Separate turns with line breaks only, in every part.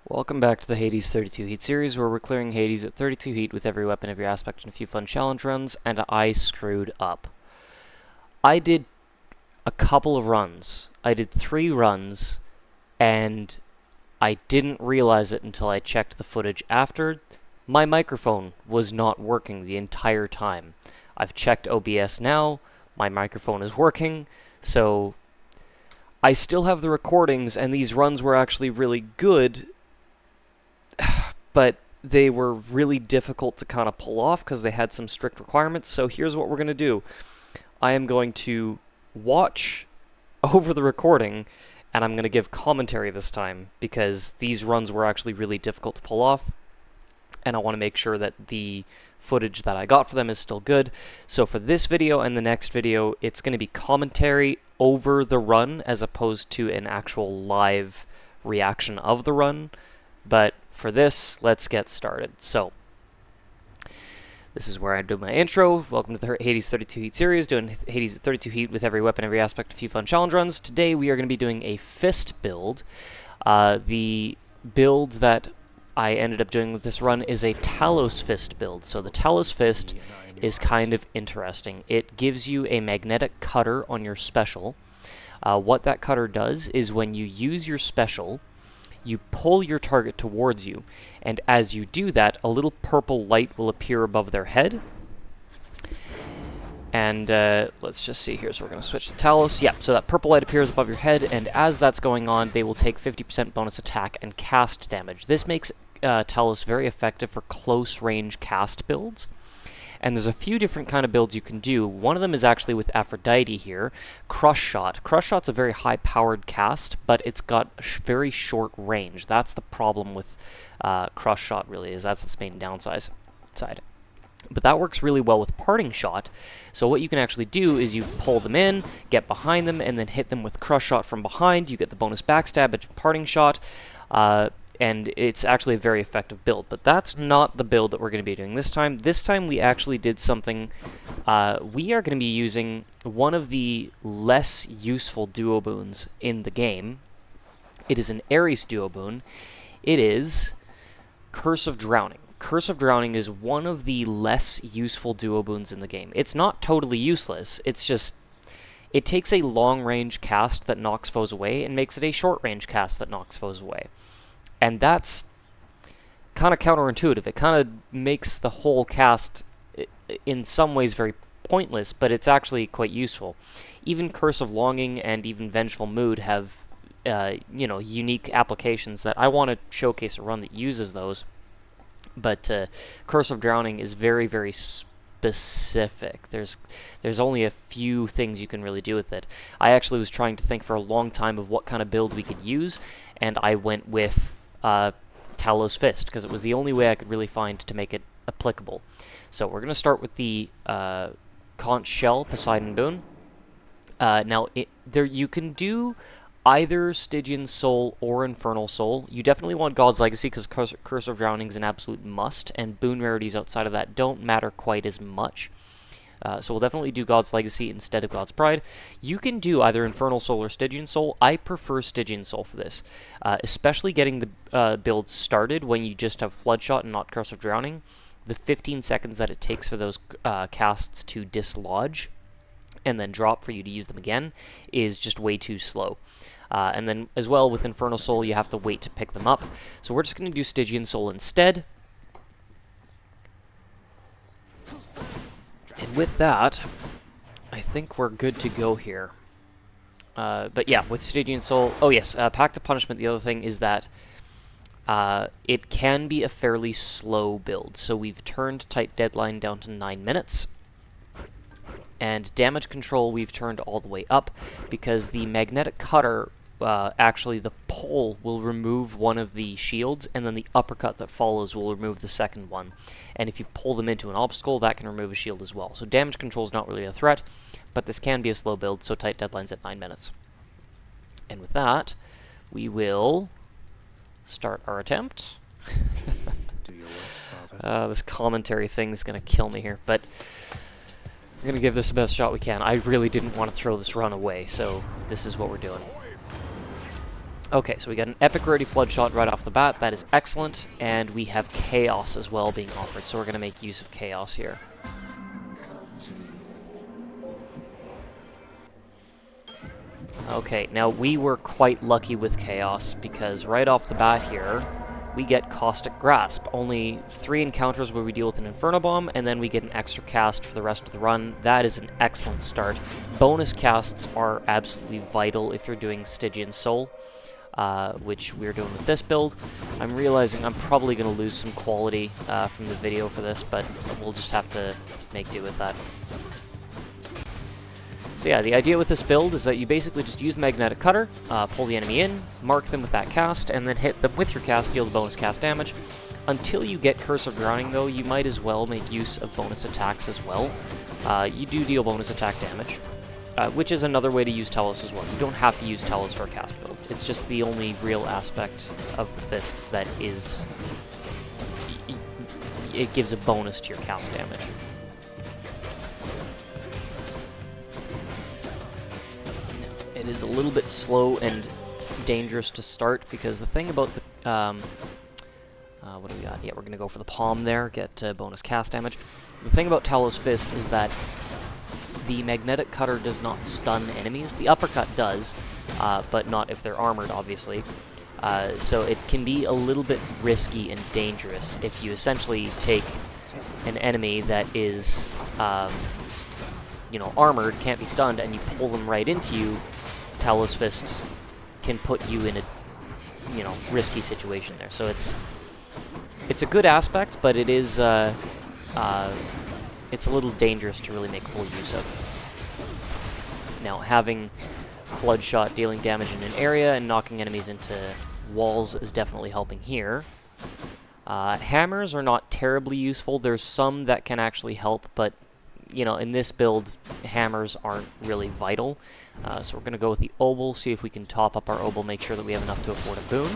Welcome back to the Hades 32 Heat series, where we're clearing Hades at 32 Heat with every weapon, every aspect, and a few fun challenge runs, and I screwed up. I did a couple of runs. I did 3 runs, and I didn't realize it until I checked the footage after. My microphone was not working the entire time. I've checked OBS now, my microphone is working, so I still have the recordings, and these runs were actually really good, but they were really difficult to kind of pull off because they had some strict requirements. So here's what we're going to do. I am going to watch over the recording, and I'm going to give commentary this time because these runs were actually really difficult to pull off, and I want to make sure that the footage that I got for them is still good. So for this video and the next video, it's going to be commentary over the run as opposed to an actual live reaction of the run. But for this, let's get started. So, this is where I do my intro. Welcome to the Hades 32 Heat series, doing Hades 32 Heat with every weapon, every aspect, a few fun challenge runs. Today we are going to be doing a fist build. The build that I ended up doing with this run is a Talos Fist build. So the Talos Fist is kind of interesting. It gives you a magnetic cutter on your special. What that cutter does is when you use your special, you pull your target towards you, and as you do that, a little purple light will appear above their head. And let's just see here, so we're going to switch to Talos. Yeah, so that purple light appears above your head, and as that's going on, they will take 50% bonus attack and cast damage. This makes Talos very effective for close-range cast builds. And there's a few different kind of builds you can do. One of them is actually with Aphrodite here, Crush Shot. Crush Shot's a very high-powered cast, but it's got very short range. That's the problem with Crush Shot, really, is that's its main downside. But that works really well with Parting Shot. So what you can actually do is you pull them in, get behind them, and then hit them with Crush Shot from behind. You get the bonus backstab at Parting Shot. And it's actually a very effective build. But that's not the build that we're going to be doing this time. This time we actually did something. We are going to be using one of the less useful duo boons in the game. It is an Ares duo boon. It is Curse of Drowning. Curse of Drowning is one of the less useful duo boons in the game. It's not totally useless. It's just, it takes a long-range cast that knocks foes away and makes it a short-range cast that knocks foes away. And that's kind of counterintuitive. It kind of makes the whole cast, in some ways, very pointless, but it's actually quite useful. Even Curse of Longing and even Vengeful Mood have, unique applications that I want to showcase a run that uses those. But Curse of Drowning is very, very specific. There's only a few things you can really do with it. I actually was trying to think for a long time of what kind of build we could use, and I went with Talos Fist, because it was the only way I could really find to make it applicable. So we're going to start with the Conch Shell Poseidon Boon. Now, you can do either Stygian Soul or Infernal Soul. You definitely want God's Legacy, because Curse of Drowning is an absolute must, and boon rarities outside of that don't matter quite as much. So we'll definitely do God's Legacy instead of God's Pride. You can do either Infernal Soul or Stygian Soul. I prefer Stygian Soul for this, especially getting the build started when you just have Floodshot and not Curse of Drowning. The 15 seconds that it takes for those casts to dislodge and then drop for you to use them again is just way too slow. And then as well with Infernal Soul, you have to wait to pick them up. So we're just going to do Stygian Soul instead. And with that, I think we're good to go here. But yeah, with Stygian Soul... Oh yes, Pact of Punishment, the other thing is that it can be a fairly slow build. So we've turned Tight Deadline down to 9 minutes. And Damage Control we've turned all the way up, because the Magnetic Cutter, actually the pull will remove one of the shields, and then the uppercut that follows will remove the second one. And if you pull them into an obstacle, that can remove a shield as well. So Damage Control is not really a threat, but this can be a slow build, so Tight Deadline's at 9 minutes. And with that, we will start our attempt.
Do your worst, Father.
This commentary thing is going to kill me here, but we're going to give this the best shot we can. I really didn't want to throw this run away, so this is what we're doing. Okay, so we got an epic rarity flood shot right off the bat. That is excellent, and we have chaos as well being offered, so we're going to make use of chaos here. Okay, now we were quite lucky with chaos, because right off the bat here, we get Caustic Grasp. Only 3 encounters where we deal with an Inferno Bomb, and then we get an extra cast for the rest of the run. That is an excellent start. Bonus casts are absolutely vital if you're doing Stygian Soul, which we're doing with this build. I'm realizing I'm probably going to lose some quality from the video for this, but we'll just have to make do with that. So yeah, the idea with this build is that you basically just use the Magnetic Cutter, pull the enemy in, mark them with that cast, and then hit them with your cast, deal the bonus cast damage. Until you get Curse of Drowning, though, you might as well make use of bonus attacks as well. You do deal bonus attack damage, which is another way to use Talos as well. You don't have to use Talos for a cast build. It's just the only real aspect of the Fists that is... it gives a bonus to your cast damage. It is a little bit slow and dangerous to start, because the thing about the... what do we got? Yeah, we're going to go for the palm there, get bonus cast damage. The thing about Talos Fist is that the Magnetic Cutter does not stun enemies. The Uppercut does, but not if they're armored, obviously. So it can be a little bit risky and dangerous if you essentially take an enemy that is, you know, armored, can't be stunned, and you pull them right into you. Talos Fist can put you in a, you know, risky situation there. So it's a good aspect, but it is it's a little dangerous to really make full use of. Now, having Flood Shot dealing damage in an area and knocking enemies into walls is definitely helping here. Hammers are not terribly useful. There's some that can actually help, but you know, in this build, hammers aren't really vital. So we're going to go with the Obol, see if we can top up our Obol, make sure that we have enough to afford a boon.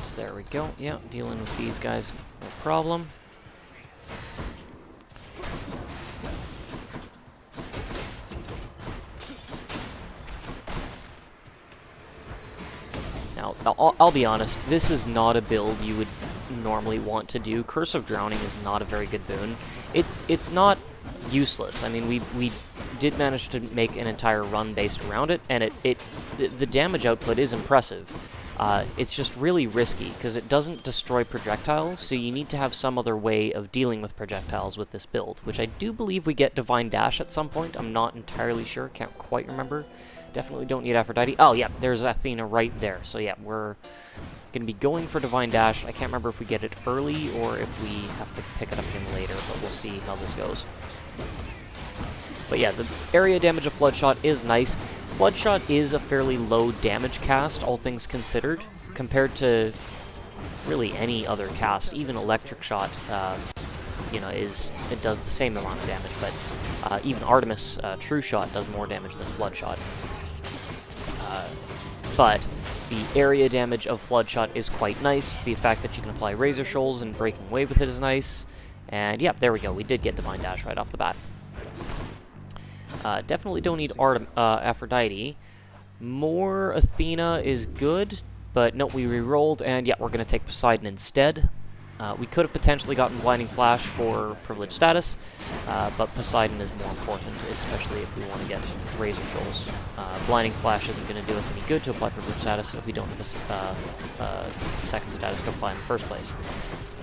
So there we go. Yeah, dealing with these guys, no problem. Now, I'll be honest, this is not a build you would normally want to do. Curse of Drowning is not a very good boon. It's not useless. I mean, we did manage to make an entire run based around it, and the damage output is impressive. It's just really risky, because it doesn't destroy projectiles, so you need to have some other way of dealing with projectiles with this build, which I do believe we get Divine Dash at some point. I'm not entirely sure, can't quite remember. Definitely don't need Aphrodite. Oh, yeah, there's Athena right there. So, yeah, we're going to be going for Divine Dash. I can't remember if we get it early or if we have to pick it up again later, but we'll see how this goes. But, yeah, the area damage of Flood Shot is nice. Flood Shot is a fairly low damage cast, all things considered, compared to really any other cast. Even Electric Shot, you know, it does the same amount of damage, but even Artemis True Shot does more damage than Flood Shot. But the area damage of Flood Shot is quite nice. The fact that you can apply Razor Shoals and Breaking Wave with it is nice. And yeah, there we go. We did get Divine Dash right off the bat. Definitely don't need Aphrodite. More Athena is good, but no, we re-rolled, and yeah, we're going to take Poseidon instead. We could have potentially gotten Blinding Flash for Privileged Status, but Poseidon is more important, especially if we want to get Razor Shoals. Blinding Flash isn't going to do us any good to apply Privileged Status if we don't have a second status to apply in the first place.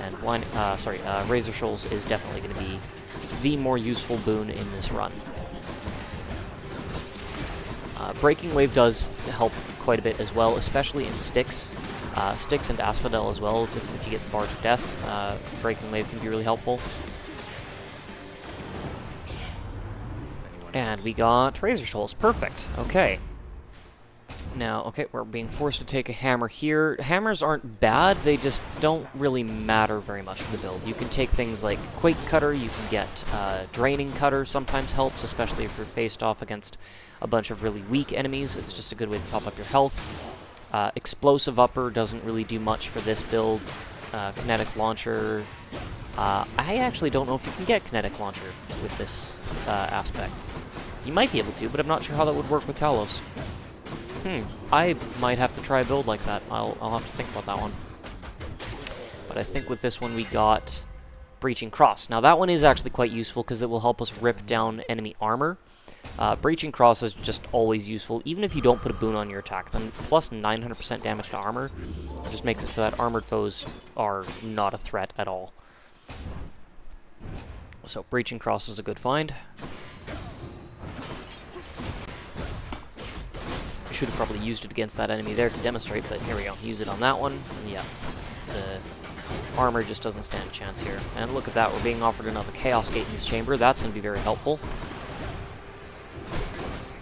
And Razor Shoals is definitely going to be the more useful boon in this run. Breaking Wave does help quite a bit as well, especially in Styx. Styx and Asphodel as well, if you get the Barge of Death. Breaking Wave can be really helpful. And we got Razor Shoals. Perfect. Okay. Now, okay, we're being forced to take a hammer here. Hammers aren't bad, they just don't really matter very much for the build. You can take things like Quake Cutter, you can get Draining Cutter sometimes helps, especially if you're faced off against a bunch of really weak enemies. It's just a good way to top up your health. Explosive Upper doesn't really do much for this build. Kinetic Launcher I actually don't know if you can get kinetic launcher with this aspect. You might be able to, but I'm not sure how that would work with Talos. I might have to try a build like that. I'll have to think about that one. But I think with this one we got Breaching Cross. Now that one is actually quite useful because it will help us rip down enemy armor. Breaching Cross is just always useful, even if you don't put a boon on your attack. Then plus 900% damage to armor just makes it so that armored foes are not a threat at all. So Breaching Cross is a good find. I should have probably used it against that enemy there to demonstrate, but here we go. Use it on that one. And yeah, the armor just doesn't stand a chance here. And look at that, we're being offered another Chaos Gate in this chamber. That's going to be very helpful.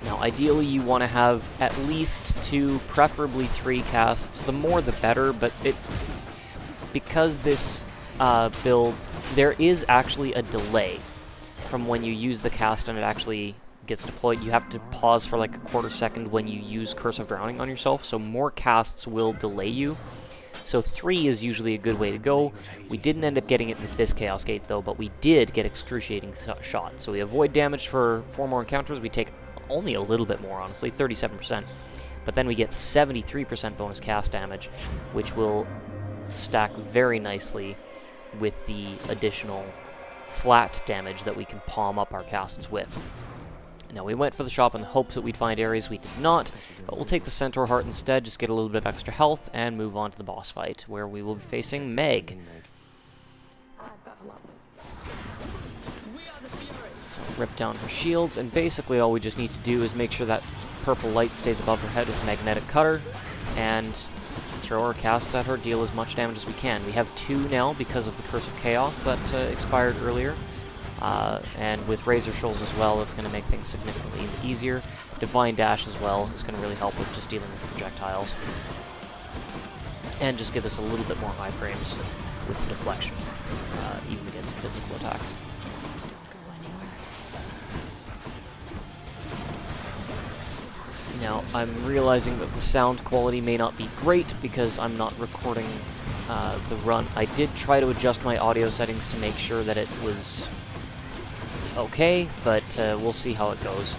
Now, ideally, you want to have at least 2, preferably 3 casts. The more, the better, but because this build, there is actually a delay from when you use the cast and it actually gets deployed. You have to pause for like a quarter second when you use Curse of Drowning on yourself, so more casts will delay you. So 3 is usually a good way to go. We didn't end up getting it with this Chaos Gate, though, but we did get Excruciating Shot. So we avoid damage for 4 more encounters. We take only a little bit more, honestly, 37%. But then we get 73% bonus cast damage, which will stack very nicely with the additional flat damage that we can palm up our casts with. Now, we went for the shop in the hopes that we'd find Ares. We did not, but we'll take the Centaur Heart instead, just get a little bit of extra health, and move on to the boss fight, where we will be facing Meg. So, rip down her shields, and basically all we just need to do is make sure that purple light stays above her head with Magnetic Cutter, and throw our casts at her, deal as much damage as we can. We have 2 now because of the Curse of Chaos that expired earlier. And with Razor Shoals as well, it's going to make things significantly easier. Divine Dash as well is going to really help with just dealing with projectiles. And just give us a little bit more high frames with the deflection, even against physical attacks. Now, I'm realizing that the sound quality may not be great because I'm not recording the run. I did try to adjust my audio settings to make sure that it was okay, but we'll see how it goes.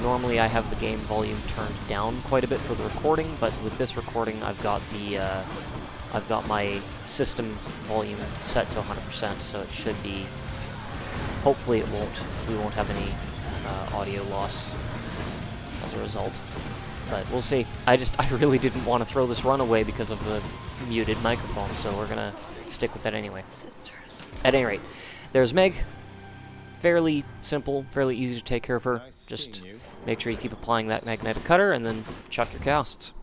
Normally I have the game volume turned down quite a bit for the recording, but with this recording I've got my system volume set to 100%, so it should be, hopefully we won't have any audio loss as a result. But we'll see. I really didn't want to throw this run away because of the muted microphone, so we're gonna stick with that anyway. At any rate, there's Meg. Fairly simple, fairly easy to take care of her. Just make sure you keep applying that Magnetic Cutter and then chuck your casts.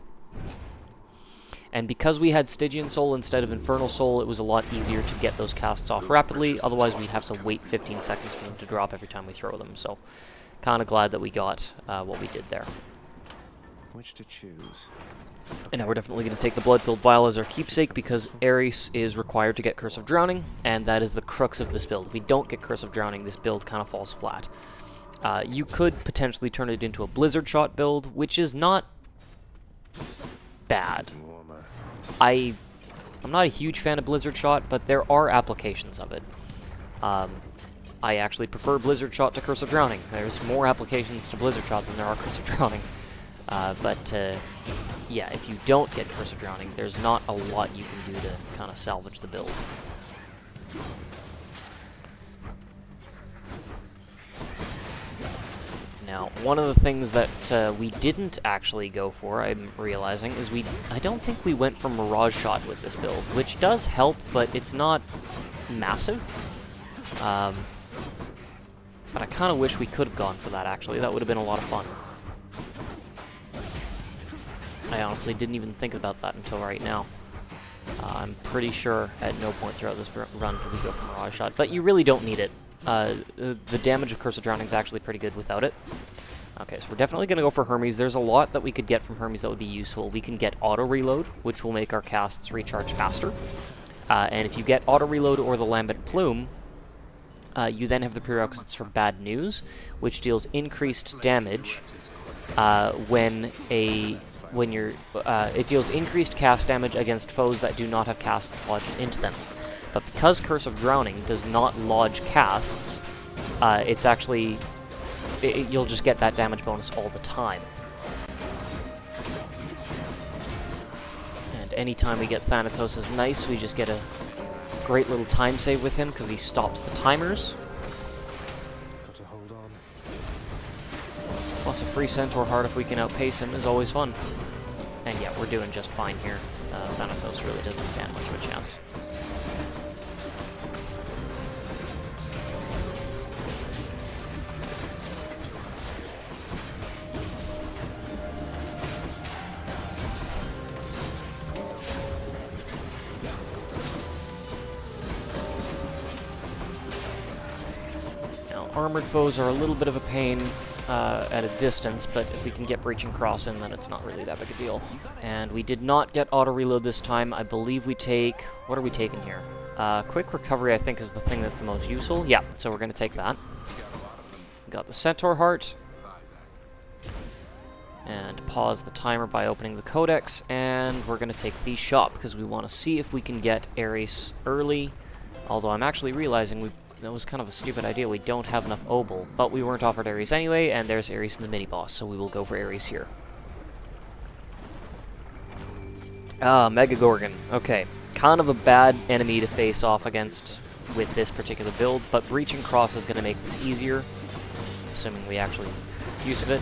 And because we had Stygian Soul instead of Infernal Soul, it was a lot easier to get those casts off rapidly. Otherwise, we'd have to wait 15 seconds for them to drop every time we throw them. So, kind of glad that we got what we did there.
Which to choose?
And now we're definitely going to take the Blood-Filled Vial as our keepsake because Ares is required to get Curse of Drowning, and that is the crux of this build. If we don't get Curse of Drowning, this build kind of falls flat. You could potentially turn it into a Blizzard Shot build, which is not bad. I'm not a huge fan of Blizzard Shot, but there are applications of it. I actually prefer Blizzard Shot to Curse of Drowning. There's more applications to Blizzard Shot than there are Curse of Drowning. Yeah, if you don't get Curse of Drowning, there's not a lot you can do to kind of salvage the build. Now, one of the things that we didn't actually go for, I'm realizing, is I don't think we went for Mirage Shot with this build, which does help, but it's not massive. But I kind of wish we could have gone for that, actually. That would have been a lot of fun. I honestly didn't even think about that until right now. I'm pretty sure at no point throughout this run did we go for Mirage Shot, but you really don't need it. The damage of Curse of Drowning is actually pretty good without it. Okay, so we're definitely going to go for Hermes. There's a lot that we could get from Hermes that would be useful. We can get Auto Reload, which will make our casts recharge faster. And if you get Auto Reload or the Lambent Plume, you then have the prerequisites for Bad News, which deals increased damage it deals increased cast damage against foes that do not have casts lodged into them. But because Curse of Drowning does not lodge casts, it's actually... you'll just get that damage bonus all the time. And anytime we get Thanatos' Nice, we just get a great little time save with him, because he stops the timers.
Got to hold on.
Plus a free Centaur Heart if we can outpace him is always fun. And yeah, we're doing just fine here. Thanatos really doesn't stand much of a chance. Now, armored foes are a little bit of a pain at a distance, but if we can get Breaching Cross in, then it's not really that big a deal. And we did not get auto-reload this time. I believe we take... what are we taking here? Quick Recovery, I think, is the thing that's the most useful. Yeah, so we're going to take that. Got the Centaur Heart. And pause the timer by opening the Codex, and we're going to take the shop, because we want to see if we can get Ares early. Although I'm actually realizing that was kind of a stupid idea. We don't have enough Obol, but we weren't offered Ares anyway, and there's Ares in the mini-boss, so we will go for Ares here. Mega Gorgon. Okay, kind of a bad enemy to face off against with this particular build, but Breaching Cross is going to make this easier, assuming we actually make use of it.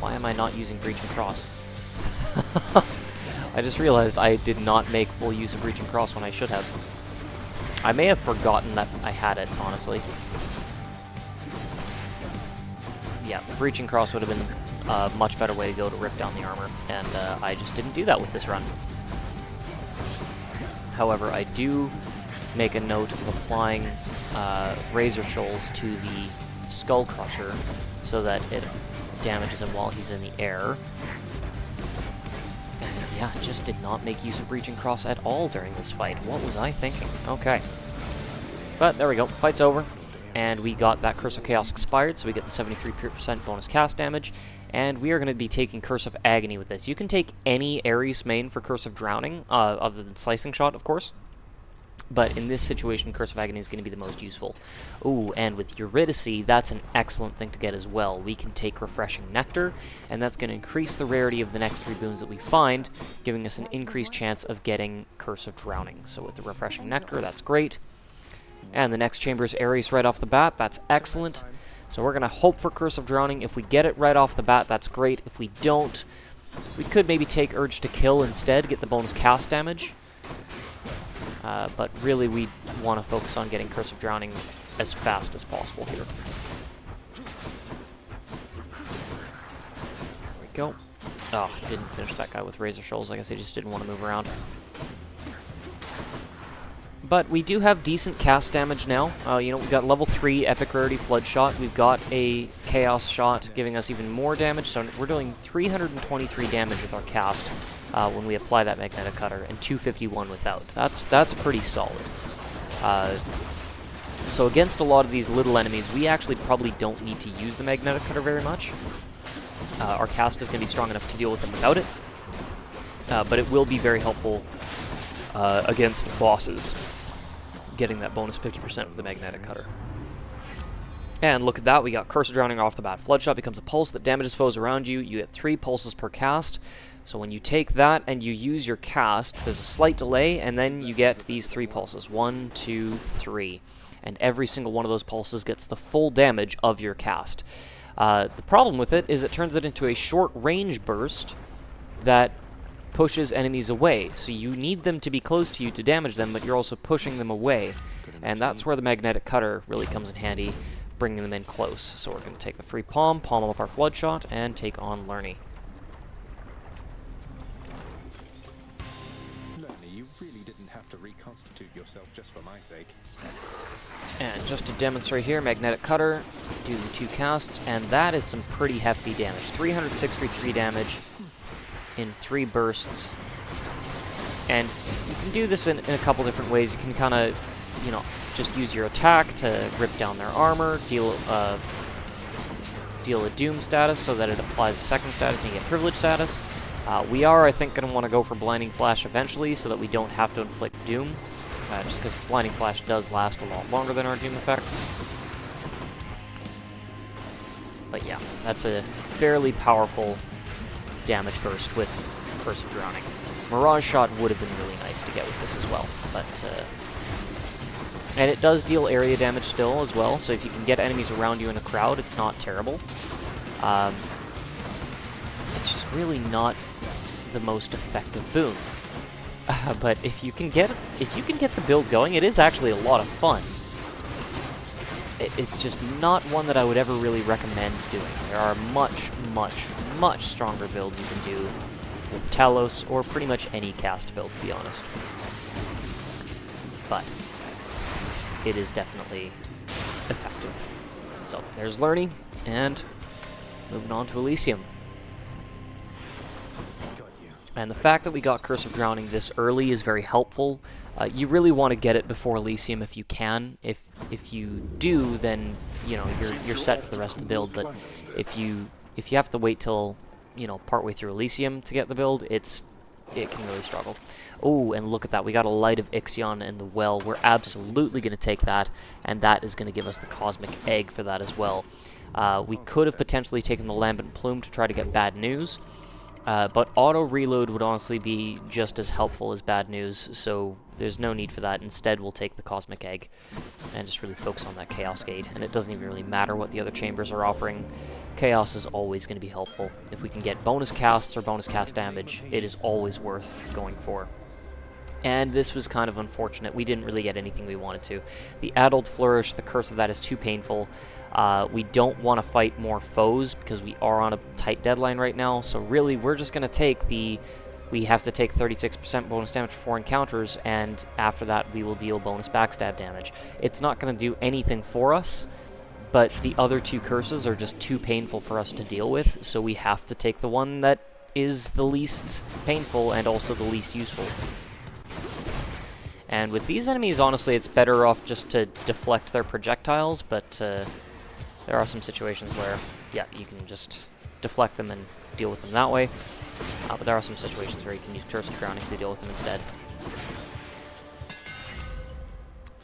Why am I not using Breaching Cross? I just realized I did not make full use of Breaching Cross when I should have. I may have forgotten that I had it, honestly. Yeah, Breaching Cross would have been a much better way to go to rip down the armor, and I just didn't do that with this run. However, I do make a note of applying Razor Shoals to the Skull Crusher so that it damages him while he's in the air. Yeah, just did not make use of Breaching Cross at all during this fight. What was I thinking? Okay. But there we go. Fight's over. And we got that Curse of Chaos expired, so we get the 73% bonus cast damage. And we are going to be taking Curse of Agony with this. You can take any Ares main for Curse of Drowning, other than Slicing Shot, of course. But in this situation, Curse of Agony is going to be the most useful. Ooh, and with Eurydice, that's an excellent thing to get as well. We can take Refreshing Nectar, and that's going to increase the rarity of the next 3 boons that we find, giving us an increased chance of getting Curse of Drowning. So with the Refreshing Nectar, that's great. And the next chamber is Ares right off the bat. That's excellent. So we're going to hope for Curse of Drowning. If we get it right off the bat, that's great. If we don't, we could maybe take Urge to Kill instead, get the bonus cast damage. But really, we want to focus on getting Curse of Drowning as fast as possible here. There we go. Oh, didn't finish that guy with Razor Shoals. I guess I just didn't want to move around. But we do have decent cast damage now. You know, we've got level 3 Epic Rarity Flood Shot. We've got a Chaos Shot giving us even more damage. So we're doing 323 damage with our cast when we apply that Magnetic Cutter, and 251 without. That's pretty solid. So against a lot of these little enemies, we actually probably don't need to use the Magnetic Cutter very much. Our cast is going to be strong enough to deal with them without it. But it will be very helpful against bosses, getting that bonus 50% with the Magnetic Cutter. And look at that, we got Curse of Drowning off the bat. Floodshot becomes a pulse that damages foes around you. You get 3 pulses per cast. So when you take that and you use your cast, there's a slight delay, and then you get these 3 pulses. 1, 2, 3. And every single one of those pulses gets the full damage of your cast. The problem with it is it turns it into a short range burst that pushes enemies away. So you need them to be close to you to damage them, but you're also pushing them away. And that's where the Magnetic Cutter really comes in handy, bringing them in close. So we're going to take the free palm up our Floodshot, and take on Lerny.
Lerny, you really didn't have to reconstitute yourself just for my sake.
And just to demonstrate here, Magnetic Cutter, do the 2 casts, and that is some pretty hefty damage. 363 damage in 3 bursts. And you can do this in a couple different ways. You can kind of, you know, just use your attack to rip down their armor, deal a Doom status so that it applies a second status and you get Privilege status. We are, I think, going to want to go for Blinding Flash eventually so that we don't have to inflict Doom. just because Blinding Flash does last a lot longer than our Doom effects. But yeah, that's a fairly powerful damage burst with Curse of Drowning. Mirage Shot would have been really nice to get with this as well, but and it does deal area damage still as well, so if you can get enemies around you in a crowd, it's not terrible. It's just really not the most effective boon. But if you can get the build going, it is actually a lot of fun. It's just not one that I would ever really recommend doing. There are much, much, much stronger builds you can do with Talos, or pretty much any cast build, to be honest. But it is definitely effective. So there's learning, and moving on to Elysium. And the fact that we got Curse of Drowning this early is very helpful. You really want to get it before Elysium if you can. If you do, then you know you're set for the rest of the build. But if you have to wait till partway through Elysium to get the build, it can really struggle. Oh, and look at that. We got a Light of Ixion in the well. We're absolutely going to take that, and that is going to give us the Cosmic Egg for that as well. We could have potentially taken the Lambent Plume to try to get Bad News, but auto-reload would honestly be just as helpful as Bad News, so there's no need for that. Instead, we'll take the Cosmic Egg and just really focus on that Chaos Gate, and it doesn't even really matter what the other chambers are offering. Chaos is always going to be helpful. If we can get bonus casts or bonus cast damage, it is always worth going for. And this was kind of unfortunate. We didn't really get anything we wanted to. The Adult Flourish, the curse of that is too painful. We don't want to fight more foes because we are on a tight deadline right now. So really, we're just going to take we have to take 36% bonus damage for 4 encounters, and after that, we will deal bonus backstab damage. It's not going to do anything for us, but the other two curses are just too painful for us to deal with, so we have to take the one that is the least painful and also the least useful. And with these enemies, honestly, it's better off just to deflect their projectiles, but there are some situations where, yeah, you can just deflect them and deal with them that way. But there are some situations where you can use Curse of Drowning to deal with them instead.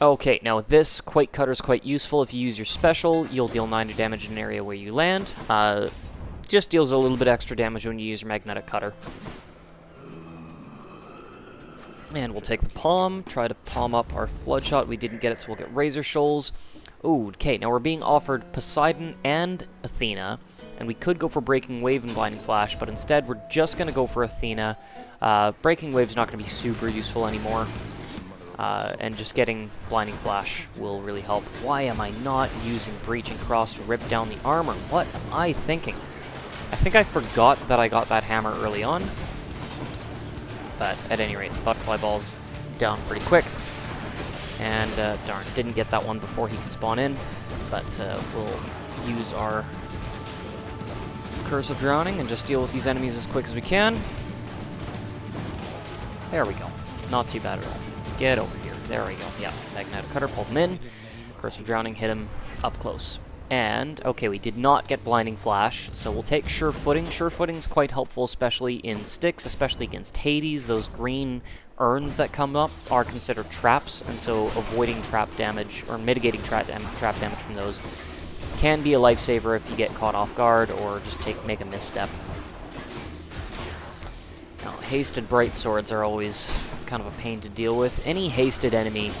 Okay, now with this, Quake Cutter is quite useful. If you use your special, you'll deal 90 damage in an area where you land. Just deals a little bit extra damage when you use your Magnetic Cutter. And we'll take the Palm, try to palm up our Floodshot. We didn't get it, so we'll get Razor Shoals. Ooh, okay, now we're being offered Poseidon and Athena, and we could go for Breaking Wave and Blinding Flash, but instead we're just going to go for Athena. Breaking Wave's not going to be super useful anymore, and just getting Blinding Flash will really help. Why am I not using Breaching Cross to rip down the armor? What am I thinking? I think I forgot that I got that hammer early on. But at any rate, the Butterfly Ball's down pretty quick. And, darn, didn't get that one before he could spawn in. But we'll use our Curse of Drowning and just deal with these enemies as quick as we can. There we go. Not too bad at all. Get over here. There we go. Yeah, Magnetic Cutter, pulled him in. Curse of Drowning, hit him up close. And, okay, we did not get Blinding Flash, so we'll take Sure Footing. Sure Footing's quite helpful, especially in Styx, especially against Hades. Those green urns that come up are considered traps, and so avoiding trap damage, or mitigating trap damage from those, can be a lifesaver if you get caught off guard, or just make a misstep. Now, hasted Bright Swords are always kind of a pain to deal with. Any hasted enemy,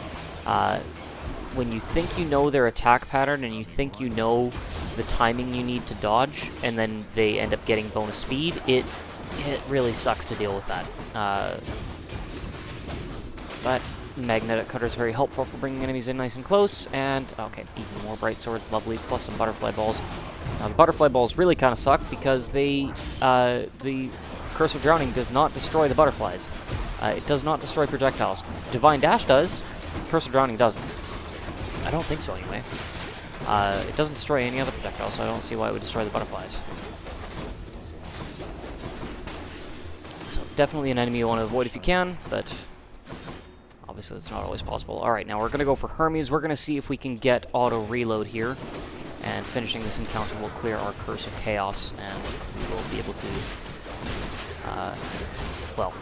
when you think you know their attack pattern and you think you know the timing you need to dodge, and then they end up getting bonus speed, it really sucks to deal with that. But Magnetic Cutter is very helpful for bringing enemies in nice and close, and okay, even more Bright Swords, lovely, plus some Butterfly Balls. Now the Butterfly Balls really kind of suck because the Curse of Drowning does not destroy the butterflies. It does not destroy projectiles. Divine Dash does, Curse of Drowning doesn't. I don't think so, anyway. It doesn't destroy any other projectiles, so I don't see why it would destroy the butterflies. So, definitely an enemy you want to avoid if you can, but obviously it's not always possible. Alright, now we're going to go for Hermes. We're going to see if we can get auto-reload here, and finishing this encounter will clear our Curse of Chaos, and we will be able to, well,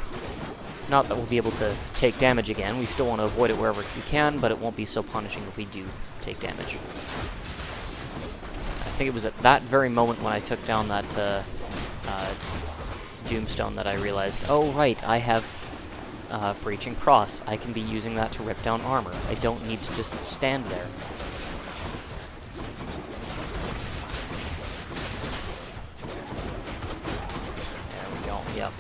Not that we'll be able to take damage again. We still want to avoid it wherever we can, but it won't be so punishing if we do take damage. I think it was at that very moment when I took down that Doomstone that I realized, oh right, I have Breaching Cross. I can be using that to rip down armor. I don't need to just stand there. There we go, yep.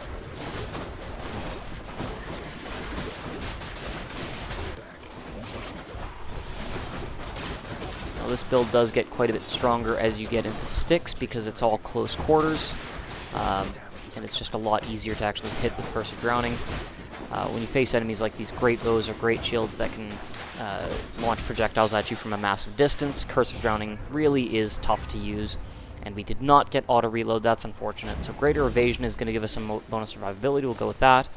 Now this build does get quite a bit stronger as you get into sticks because it's all close quarters. And it's just a lot easier to actually hit with Curse of Drowning. When you face enemies like these great bows or great shields that can launch projectiles at you from a massive distance, Curse of Drowning really is tough to use. And we did not get auto reload, that's unfortunate. So Greater Evasion is going to give us some bonus survivability, we'll go with that.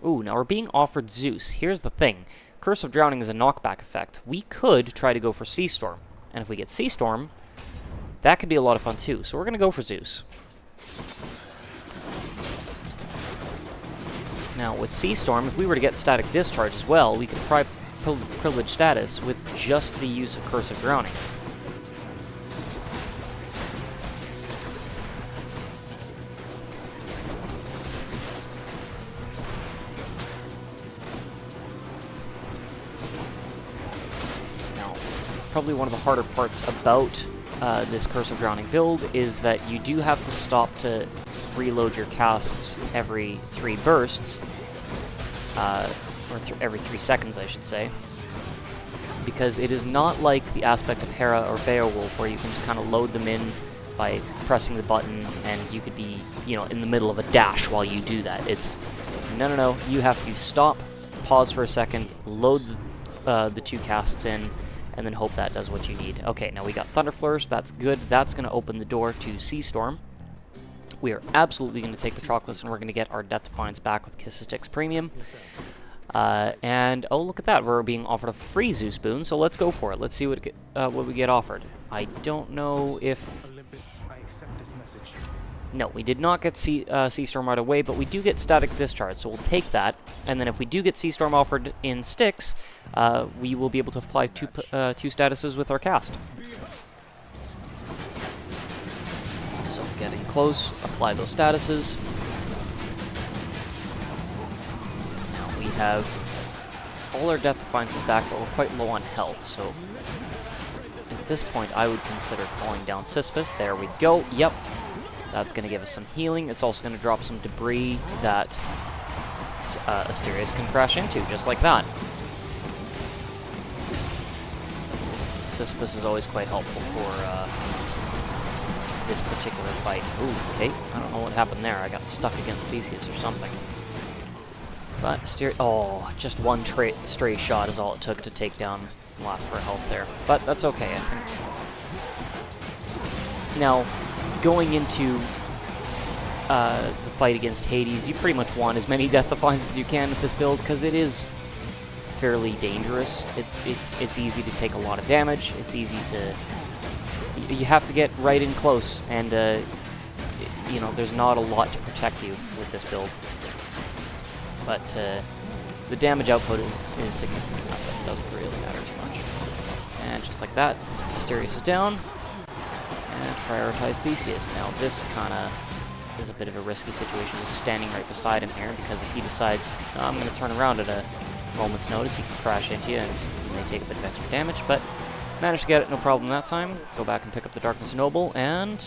Ooh, now we're being offered Zeus. Here's the thing. Curse of Drowning is a knockback effect. We could try to go for Sea Storm. And if we get Sea Storm, that could be a lot of fun too. So we're going to go for Zeus. Now, with Sea Storm, if we were to get Static Discharge as well, we could try Privilege status with just the use of Curse of Drowning. Now, probably one of the harder parts about this Curse of Drowning build is that you do have to stop to reload your casts every 3 bursts, or every 3 seconds, I should say, because it is not like the aspect of Hera or Beowulf where you can just kind of load them in by pressing the button and you could be, you know, in the middle of a dash while you do that. It's, no, you have to stop, pause for a second, load the 2 casts in, and then hope that does what you need. Okay, now we got Thunder Flourish, that's good. That's going to open the door to Sea Storm. We are absolutely going to take the Troclus, and we're going to get our Death Defiance back with Kiss of Styx Premium. And, oh, look at that. We're being offered a free Zeus boon, so let's go for it. Let's see what we get offered. I don't know if...
Olympus, I accept this message.
No, we did not get Sea Storm right away, but we do get Static Discharge, so we'll take that. And then if we do get Sea Storm offered in Styx, we will be able to apply two statuses with our cast. So getting close, apply those statuses. Now we have all our Death Defiances back, but we're quite low on health, so at this point I would consider calling down Sisyphus. There we go, yep. That's going to give us some healing. It's also going to drop some debris that Asterius can crash into, just like that. Sisyphus is always quite helpful for this particular fight. Ooh, okay. I don't know what happened there. I got stuck against Theseus or something. But oh, just one stray shot is all it took to take down last for health there. But that's okay, I think. Now, going into the fight against Hades, you pretty much want as many Death Defiance as you can with this build, because it is fairly dangerous. It's easy to take a lot of damage. It's easy to... You have to get right in close, and you know, there's not a lot to protect you with this build. But the damage output is significant enough that it doesn't really matter too much. And just like that, Asterius is down. And prioritize Theseus. Now this kind of is a bit of a risky situation, just standing right beside him here, because if he decides, oh, I'm going to turn around at a moment's notice, he can crash into you and you may take a bit of extra damage, but managed to get it, no problem that time. Go back and pick up the Darkness Noble, and...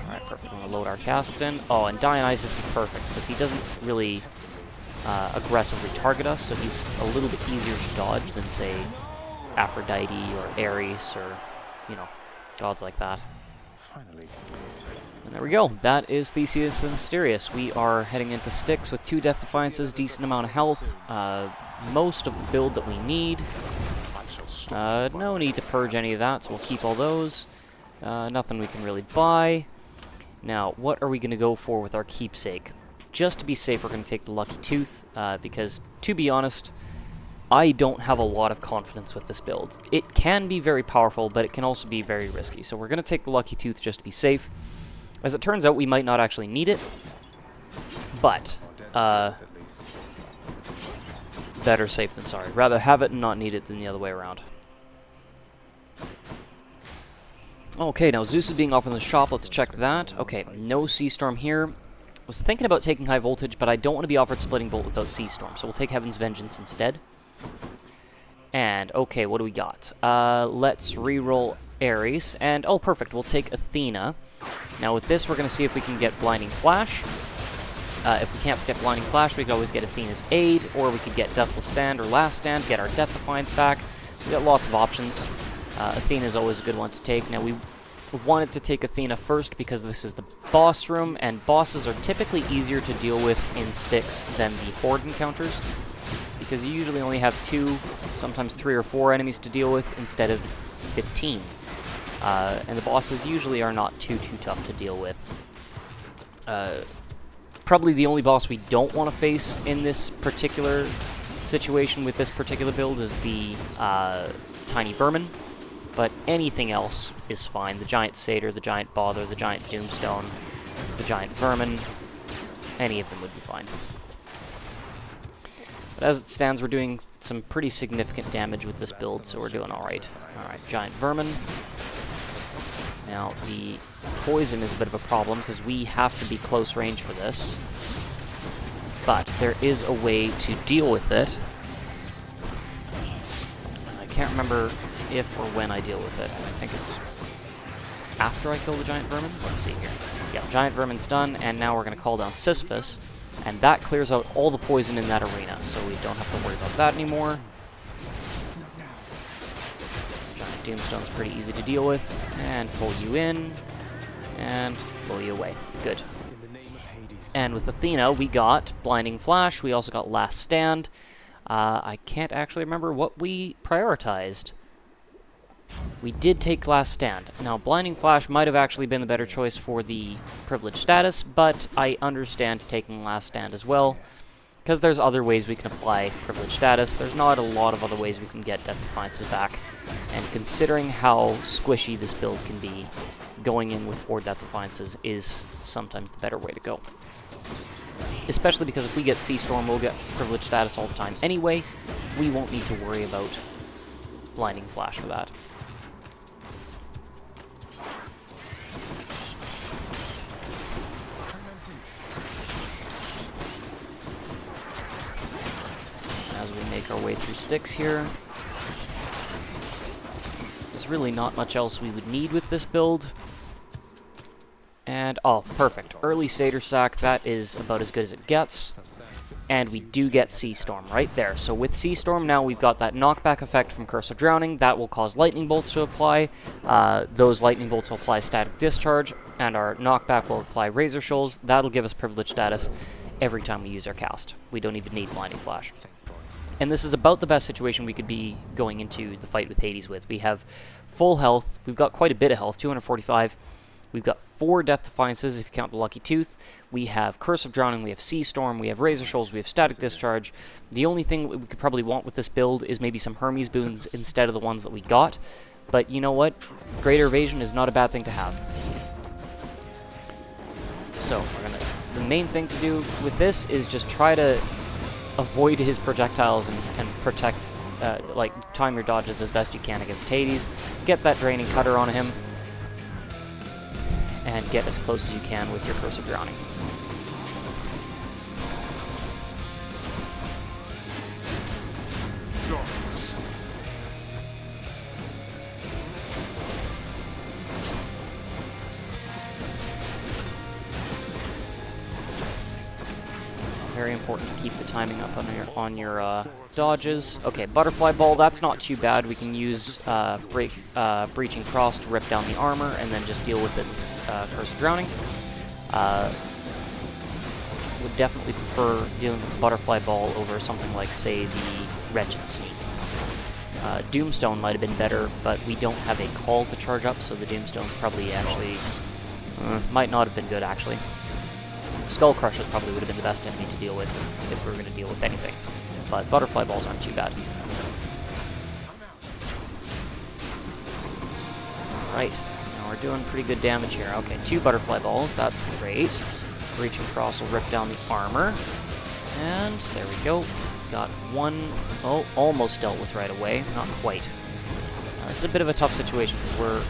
Alright, perfect. We're going to load our casts in. Oh, and Dionysus is perfect, because he doesn't really aggressively target us, so he's a little bit easier to dodge than, say, Aphrodite or Ares or, you know, gods like that.
Finally.
And there we go. That is Theseus and Asterius. We are heading into Styx with 2 Death Defiances, decent amount of health, most of the build that we need. No need to purge any of that, so we'll keep all those. Nothing we can really buy. Now, what are we going to go for with our keepsake? Just to be safe, we're going to take the Lucky Tooth, because, to be honest, I don't have a lot of confidence with this build. It can be very powerful, but it can also be very risky. So we're going to take the Lucky Tooth just to be safe. As it turns out, we might not actually need it, but better safe than sorry. Rather have it and not need it than the other way around. Okay, now Zeus is being offered in the shop. Let's check that. Okay, no Sea Storm here. I was thinking about taking High Voltage, but I don't want to be offered Splitting Bolt without Sea Storm, so we'll take Heaven's Vengeance instead. And, okay, what do we got? Let's reroll Ares, and, oh, perfect, we'll take Athena. Now with this, we're going to see if we can get Blinding Flash. If we can't get Blinding Flash, we could always get Athena's Aid, or we could get Deathless Stand or Last Stand, get our Death Defiance back. We've got lots of options. Athena's always a good one to take. Now we wanted to take Athena first because this is the boss room, and bosses are typically easier to deal with in Styx than the Horde encounters, because you usually only have 2, sometimes 3 or 4 enemies to deal with instead of 15. And the bosses usually are not too tough to deal with. Probably the only boss we don't want to face in this particular situation with this particular build is the Tiny Vermin, but anything else is fine. The Giant Satyr, the Giant Bother, the Giant Doomstone, the Giant Vermin, any of them would be fine. But as it stands, we're doing some pretty significant damage with this build, so we're doing alright. Alright, Giant Vermin. Now, the poison is a bit of a problem, because we have to be close range for this. But there is a way to deal with it. I can't remember if or when I deal with it. I think it's after I kill the Giant Vermin. Let's see here. Yeah, Giant Vermin's done, and now we're going to call down Sisyphus, and that clears out all the poison in that arena, so we don't have to worry about that anymore. Giant Doomstone's pretty easy to deal with, and pull you in, and blow you away. Good. And with Athena, we got Blinding Flash, we also got Last Stand. I can't actually remember what we prioritized. We did take Last Stand. Now, Blinding Flash might have actually been the better choice for the privileged status, but I understand taking Last Stand as well, because there's other ways we can apply privileged status. There's not a lot of other ways we can get Death Defiances back, and considering how squishy this build can be, going in with 4 Death Defiances is sometimes the better way to go. Especially because if we get Sea Storm, we'll get privileged status all the time anyway. We won't need to worry about Blinding Flash for that. As we make our way through Styx here, there's really not much else we would need with this build. And, oh, perfect. Early Satyr Sack, that is about as good as it gets. And we do get Sea Storm right there. So with Sea Storm now, we've got that knockback effect from Curse of Drowning. That will cause Lightning Bolts to apply. Those Lightning Bolts will apply Static Discharge, and our knockback will apply Razor Shoals. That'll give us Privileged Status every time we use our cast. We don't even need Blinding Flash. And this is about the best situation we could be going into the fight with Hades with. We have full health. We've got quite a bit of health, 245. We've got 4 Death Defiances, if you count the Lucky Tooth. We have Curse of Drowning, we have Sea Storm, we have Razor Shoals, we have Static Discharge. The only thing we could probably want with this build is maybe some Hermes boons instead of the ones that we got. But you know what? Greater Evasion is not a bad thing to have. So, the main thing to do with this is just try to avoid his projectiles and protect, like, time your dodges as best you can against Hades. Get that Draining Cutter on him, and get as close as you can with your Curse of Drowning. Very important to keep the timing up on your dodges. Okay, Butterfly Ball, that's not too bad. We can use Breaching Cross to rip down the armor, and then just deal with it. Curse of Drowning. Would definitely prefer dealing with Butterfly Ball over something like, say, the Wretched Sneak. Doomstone might have been better, but we don't have a call to charge up, so the Doomstone's probably actually might not have been good, actually. Skull Crushers probably would have been the best enemy to deal with if we were going to deal with anything, but Butterfly Balls aren't too bad. Right. We're doing pretty good damage here. Okay, 2 Butterfly Balls, that's great. Breaching Cross will rip down the armor. And there we go. Got one, oh, almost dealt with right away. Not quite. This is a bit of a tough situation because we're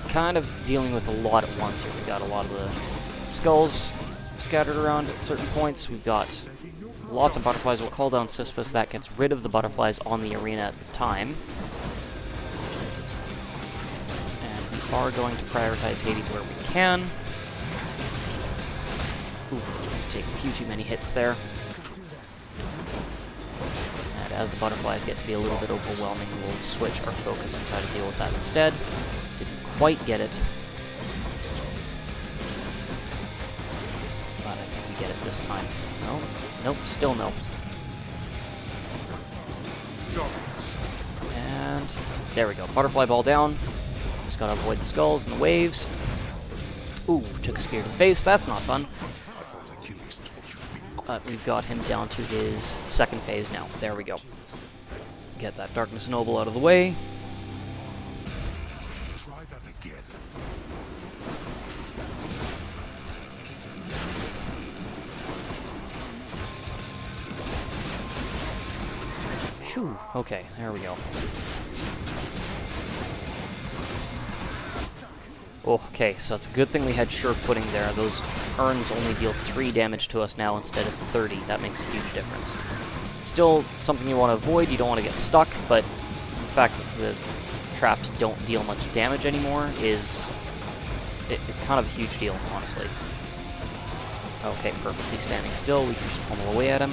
kind of dealing with a lot at once here. We've got a lot of the skulls scattered around at certain points. We've got lots of butterflies. We'll call down Sisyphus. That gets rid of the butterflies on the arena at the time. And we are going to prioritize Hades where we can. Oof, take a few too many hits there. And as the butterflies get to be a little bit overwhelming, we'll switch our focus and try to deal with that instead. Didn't quite get it. But I think we get it this time. No? Nope, still no. And there we go. Butterfly ball down. Just gotta avoid the skulls and the waves. Ooh, took a spear to the face. That's not fun. But we've got him down to his second phase now. There we go. Get that Darkness Noble out of the way.
Try that again.
Phew. Okay, there we go. Okay, so it's a good thing we had sure footing there. Those urns only deal 3 damage to us now instead of 30. That makes a huge difference. It's still something you want to avoid. You don't want to get stuck, but the fact that the traps don't deal much damage anymore is kind of a huge deal, honestly. Okay, perfectly standing still. We can just pummel away at him.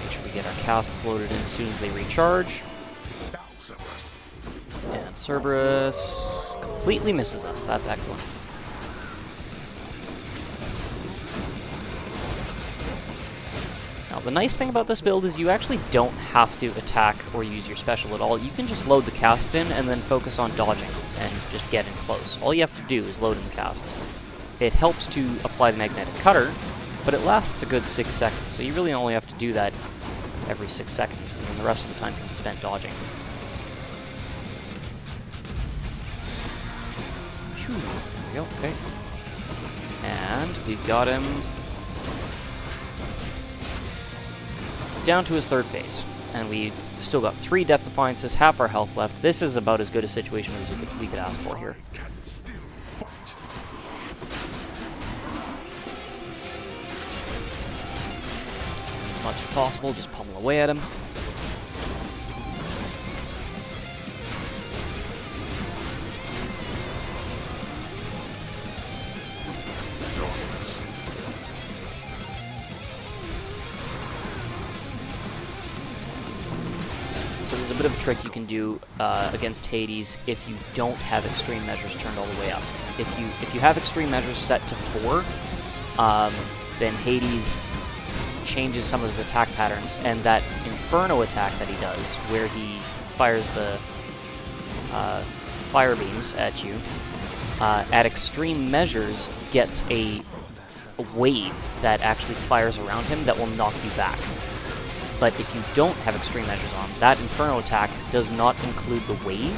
Make sure we get our casts loaded in as soon as they recharge. And Cerberus completely misses us. That's excellent. Now, the nice thing about this build is you actually don't have to attack or use your special at all. You can just load the casts in and then focus on dodging and just get in close. All you have to do is load in the casts. It helps to apply the magnetic cutter, but it lasts a good 6 seconds, so you really only have to do that every 6 seconds, and then the rest of the time can be spent dodging. There we go, okay. And we've got him down to his 3rd phase. And we've still got 3 Death Defiances, half our health left. This is about as good a situation as we could ask for here. As much as possible, just pummel away at him. So there's a bit of a trick you can do against Hades if you don't have extreme measures turned all the way up. If you have extreme measures set to 4, then Hades changes some of his attack patterns, and that Inferno attack that he does, where he fires the fire beams at you, at extreme measures gets a wave that actually fires around him that will knock you back. But if you don't have extreme measures on, that Inferno attack does not include the wave,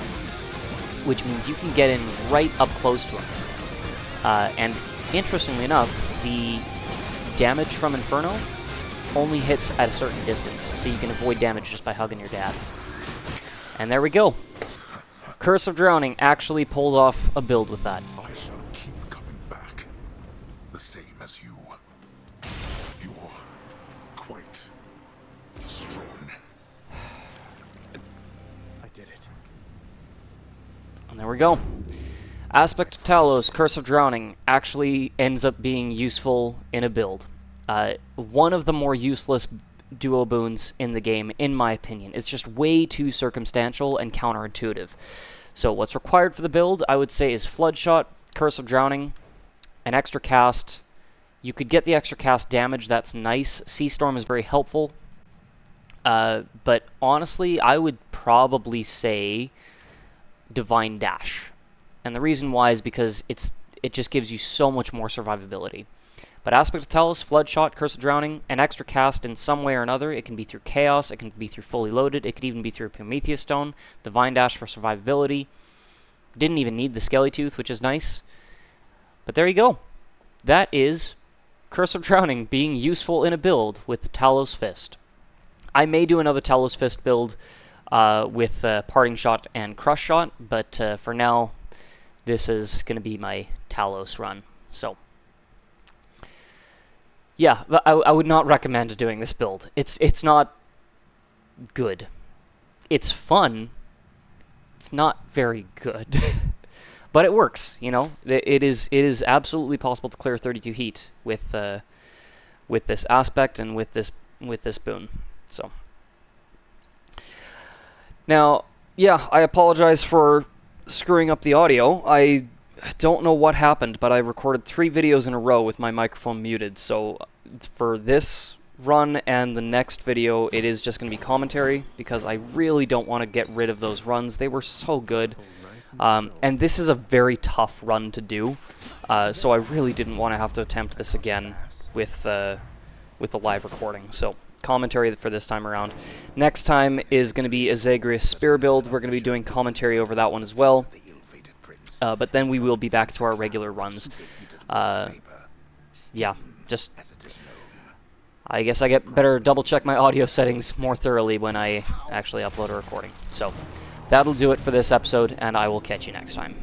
which means you can get in right up close to him. And interestingly enough, the damage from Inferno only hits at a certain distance, so you can avoid damage just by hugging your dad. And there we go. Curse of Drowning actually pulled off a build with that.
I shall keep coming back. The same as you. You're quite strong. I did it.
And there we go. Aspect of Talos, Curse of Drowning, actually ends up being useful in a build. One of the more useless duo boons in the game, in my opinion. It's just way too circumstantial and counterintuitive. So what's required for the build, I would say, is Floodshot, Curse of Drowning, an extra cast. You could get the extra cast damage, that's nice. Sea Storm is very helpful. But honestly, I would probably say Divine Dash. And the reason why is because it just gives you so much more survivability. But Aspect of Talos, Floodshot, Curse of Drowning, an extra cast in some way or another. It can be through Chaos, it can be through Fully Loaded, it could even be through Prometheus Stone, Divine Dash for survivability. Didn't even need the Skelly Tooth, which is nice. But there you go. That is Curse of Drowning being useful in a build with Talos Fist. I may do another Talos Fist build with Parting Shot and Crush Shot, but for now, this is going to be my Talos run. So, yeah, I would not recommend doing this build. It's not good. It's fun. It's not very good. But it works, you know. It is absolutely possible to clear 32 heat with this aspect and with this boon. So now, yeah, I apologize for screwing up the audio. I don't know what happened, but I recorded 3 videos in a row with my microphone muted. So for this run and the next video, it is just going to be commentary because I really don't want to get rid of those runs. They were so good. And this is a very tough run to do, so I really didn't want to have to attempt this again with the live recording. So commentary for this time around. Next time is going to be a Zagreus Spear build. We're going to be doing commentary over that one as well. But then we will be back to our regular runs. Yeah, just I guess I get better double check my audio settings more thoroughly when I actually upload a recording. So that'll do it for this episode, and I will catch you next time.